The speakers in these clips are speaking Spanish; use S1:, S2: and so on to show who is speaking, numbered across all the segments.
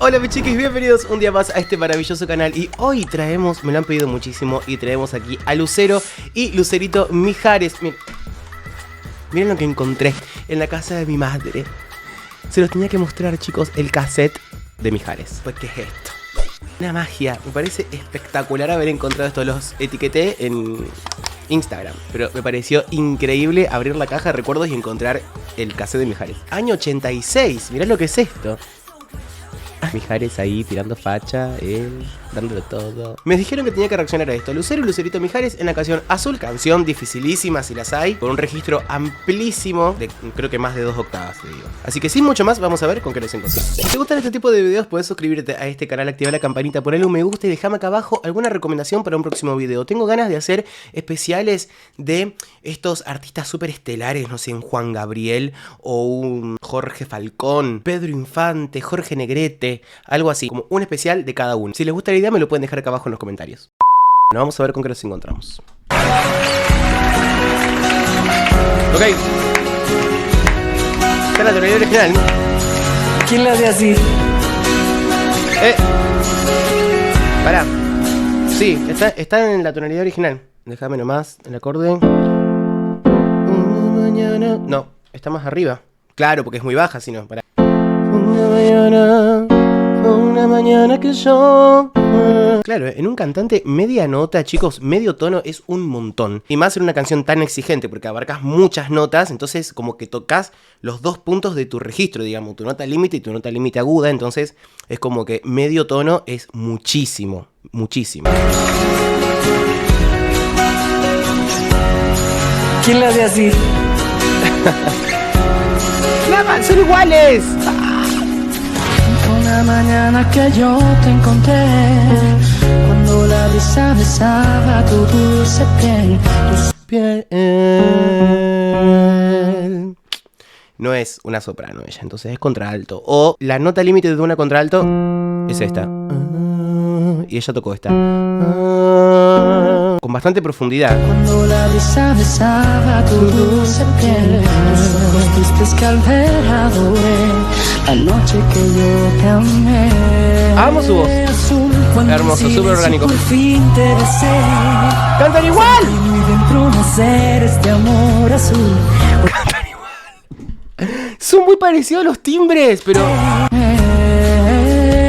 S1: Hola mis chiquis, bienvenidos un día más a este maravilloso canal. Y hoy traemos, me lo han pedido muchísimo, y traemos aquí a Lucero y Lucerito Mijares. Miren lo que encontré en la casa de mi madre. Se los tenía que mostrar, chicos, el cassette de Mijares. Pues, ¿qué es esto? Una magia, me parece espectacular haber encontrado esto. Los etiqueté en Instagram, pero me pareció increíble abrir la caja de recuerdos y encontrar el cassette de Mijares. Año 86, mirá lo que es esto. Mijares ahí tirando facha, él dándolo todo. Me dijeron que tenía que reaccionar a esto. Lucero y Lucerito Mijares en la canción Azul, canción dificilísima si las hay, con un registro amplísimo de creo que más de 2 octavas, te digo. Así que sin mucho más, vamos a ver con qué nos encontramos. Si te gustan este tipo de videos, puedes suscribirte a este canal, activar la campanita, ponerle un me gusta y dejame acá abajo alguna recomendación para un próximo video. Tengo ganas de hacer especiales de estos artistas súper estelares, no sé, un Juan Gabriel o un Jorge Falcón, Pedro Infante, Jorge Negrete, algo así, como un especial de cada uno. Si les gusta la idea, me lo pueden dejar acá abajo en los comentarios. Bueno, vamos a ver con qué nos encontramos. Ok. Está en la tonalidad original.
S2: ¿Quién la hace así?
S1: Pará. Sí, está en la tonalidad original. Déjame nomás el acorde. Una mañana. No, está más arriba. Claro, porque es muy baja, si no, pará. Una mañana que yo... Claro, en un cantante media nota, chicos, medio tono es un montón. Y más en una canción tan exigente, porque abarcas muchas notas, entonces como que tocas los 2 puntos de tu registro, digamos, tu nota límite y tu nota límite aguda, entonces es como que medio tono es muchísimo, muchísimo.
S2: ¿Quién la hace así?
S1: ¡Nada, son iguales!
S2: Una mañana que yo te encontré, cuando la brisa besaba tu dulce piel.
S1: No es una soprano ella, entonces es contralto. O la nota límite de una contralto es esta. Y ella tocó esta. Con bastante profundidad.
S2: Cuando la brisa besaba tu dulce piel, tus ojos tristes que al ver adoré, la noche que yo te amé.
S1: Amo su voz. Hermoso, súper orgánico.
S2: Por fin te besé.
S1: ¡Cantan igual!
S2: Y muy dentro nacer este amor azul.
S1: ¡Cantan igual! Son muy parecidos los timbres, pero...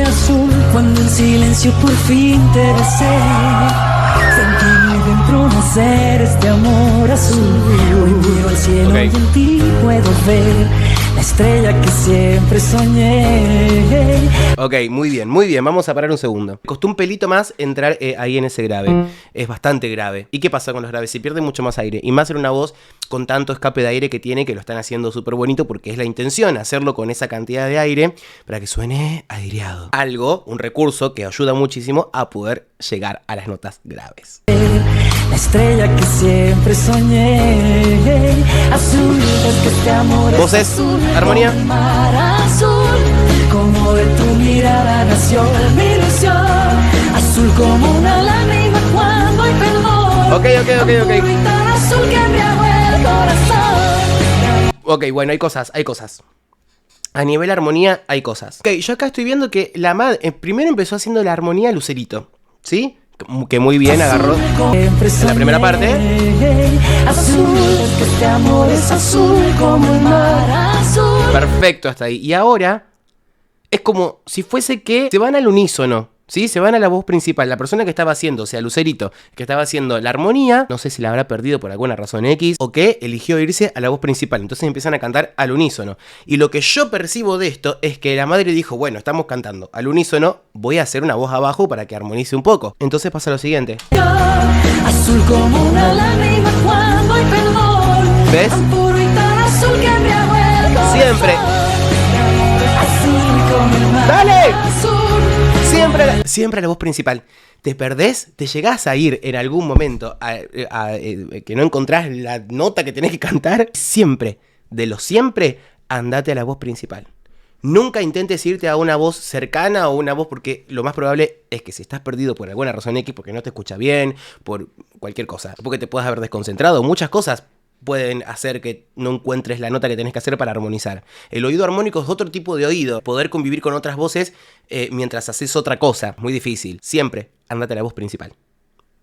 S2: Azul, cuando en silencio por fin te besé. Sentí muy dentro nacer este amor azul. Hoy miro al cielo y en ti puedo ver la estrella que siempre soñé.
S1: Ok, muy bien, vamos a parar un segundo. Me costó un pelito más entrar ahí en ese grave. Es bastante grave. ¿Y qué pasa con los graves? Se pierde mucho más aire. Y más en una voz con tanto escape de aire que tiene, que lo están haciendo súper bonito, porque es la intención, hacerlo con esa cantidad de aire para que suene aireado. Algo, un recurso que ayuda muchísimo a poder llegar a las notas graves.
S2: La estrella que siempre soñé. Azul, porque este amor es
S1: voces,
S2: azul,
S1: armonía.
S2: como el mar azul, como de tu mirada nació mi ilusión. Azul como una lágrima cuando hay perdón.
S1: Ok.
S2: Y tan azul que embriagó el corazón.
S1: Ok, bueno, hay cosas. A nivel armonía hay cosas. Ok, yo acá estoy viendo que la madre primero empezó haciendo la armonía Lucerito, ¿sí? Que muy bien agarró en la primera parte.
S2: Azul, porque este amor es azul como el mar azul.
S1: Perfecto hasta ahí. Y ahora es como si fuese que se van al unísono, ¿sí? Se van a la voz principal. La persona que estaba haciendo, o sea, Lucerito, que estaba haciendo la armonía, no sé si la habrá perdido por alguna razón X, o que eligió irse a la voz principal. Entonces empiezan a cantar al unísono. Y lo que yo percibo de esto es que la madre dijo, bueno, estamos cantando al unísono, voy a hacer una voz abajo para que armonice un poco. Entonces pasa lo siguiente.
S2: Azul como una lágrima cuando hay perdón.
S1: ¿Ves?
S2: Tan puro y tan azul que embriagó el corazón.
S1: Siempre.
S2: Azul como el mar.
S1: ¡Dale!
S2: Azul.
S1: Siempre la voz principal. Te perdés, te llegás a ir en algún momento a que no encontrás la nota que tenés que cantar. Siempre, andate a la voz principal. Nunca intentes irte a una voz cercana o una voz, porque lo más probable es que si estás perdido por alguna razón X, porque no te escucha bien, por cualquier cosa, porque te puedas haber desconcentrado, muchas cosas pueden hacer que no encuentres la nota que tenés que hacer para armonizar. El oído armónico es otro tipo de oído. Poder convivir con otras voces mientras haces otra cosa. Muy difícil. Siempre andate a la voz principal.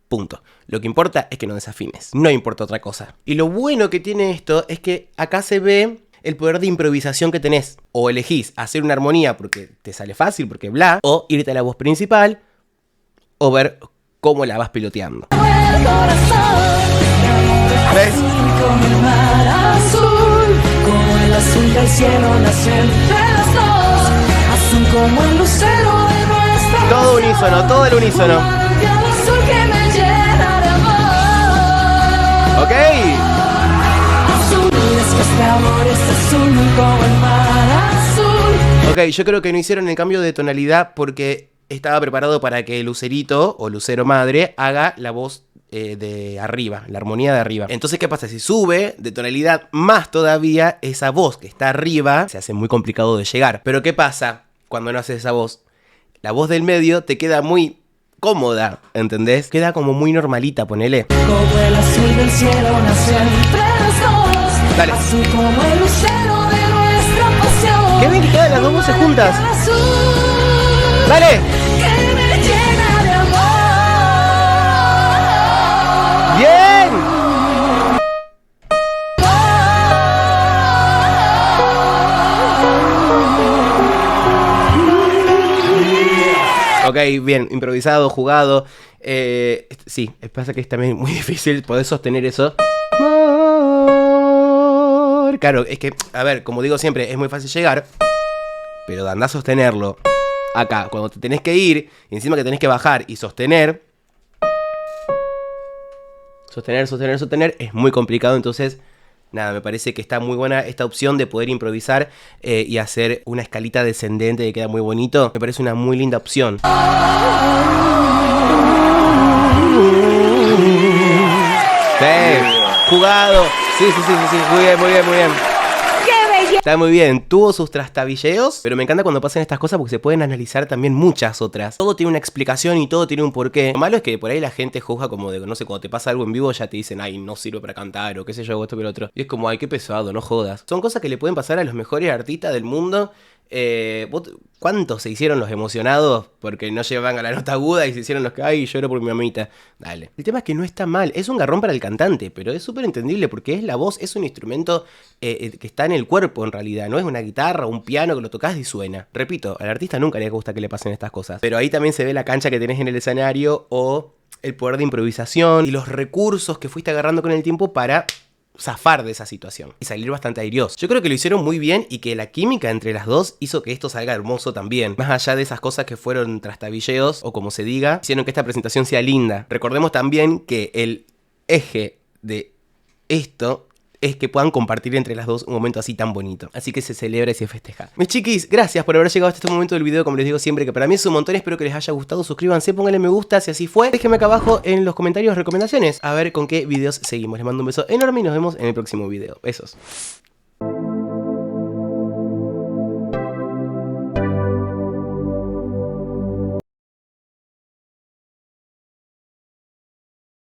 S1: Punto. Lo que importa es que no desafines. No importa otra cosa. Y lo bueno que tiene esto es que acá se ve el poder de improvisación que tenés. O elegís hacer una armonía porque te sale fácil, porque bla. O irte a la voz principal. O ver cómo la vas piloteando. ¿Ves?
S2: Como el mar azul, como el azul del cielo nace entre los dos, azul como el lucero de nuestra
S1: todo unísono, todo el unísono.
S2: azul que me llena de amor.
S1: Ok.
S2: Azul, es que este amor es azul como el mar azul.
S1: Ok, yo creo que no hicieron el cambio de tonalidad porque estaba preparado para que el lucerito o lucero madre haga la voz de arriba, la armonía de arriba. Entonces, ¿qué pasa? Si sube de tonalidad más todavía, esa voz que está arriba se hace muy complicado de llegar. Pero ¿qué pasa cuando no haces esa voz? La voz del medio te queda muy cómoda, ¿entendés? Queda como muy normalita, ponele.
S2: Como el azul del cielo nace entre los dos.
S1: Dale.
S2: Azul como el lucero de nuestra pasión.
S1: Qué bien que quedan las dos voces juntas.
S2: Azul,
S1: ¡Dale!
S2: que me llena de amor.
S1: ¡Bien! Ok, bien, improvisado, jugado. Sí, pasa que es también muy difícil poder sostener eso. Claro, es que, a ver, como digo siempre, es muy fácil llegar, pero de andar a sostenerlo acá, cuando te tenés que ir, y encima que tenés que bajar y sostener, es muy complicado. Entonces, nada, me parece que está muy buena esta opción de poder improvisar y hacer una escalita descendente que queda muy bonito. Me parece una muy linda opción. Sí, jugado. Sí, muy bien, muy bien, muy bien. Está muy bien, tuvo sus trastabilleos, pero me encanta cuando pasan estas cosas porque se pueden analizar también muchas otras. Todo tiene una explicación y todo tiene un porqué. Lo malo es que por ahí la gente juzga como de, no sé, cuando te pasa algo en vivo ya te dicen, ay, no sirve para cantar o qué sé yo, esto que lo otro. Y es como, ay, qué pesado, no jodas. Son cosas que le pueden pasar a los mejores artistas del mundo. ¿Cuántos se hicieron los emocionados porque no llegaban a la nota aguda y se hicieron los que, ay, lloro por mi mamita? Dale. El tema es que no está mal, es un garrón para el cantante, pero es súper entendible porque es la voz, es un instrumento que está en el cuerpo en realidad, no es una guitarra o un piano que lo tocas y suena. Repito, al artista nunca le gusta que le pasen estas cosas, pero ahí también se ve la cancha que tenés en el escenario o el poder de improvisación y los recursos que fuiste agarrando con el tiempo para zafar de esa situación y salir bastante airioso. Yo creo que lo hicieron muy bien y que la química entre las dos hizo que esto salga hermoso también. Más allá de esas cosas que fueron trastabilleos o como se diga, hicieron que esta presentación sea linda. Recordemos también que el eje de esto es que puedan compartir entre las dos un momento así tan bonito. Así que se celebra y se festeja. Mis chiquis, gracias por haber llegado hasta este momento del video. Como les digo siempre, que para mí es un montón. Espero que les haya gustado. Suscríbanse, pónganle me gusta si así fue. Déjenme acá abajo en los comentarios recomendaciones. A ver con qué videos seguimos. Les mando un beso enorme y nos vemos en el próximo video. Besos.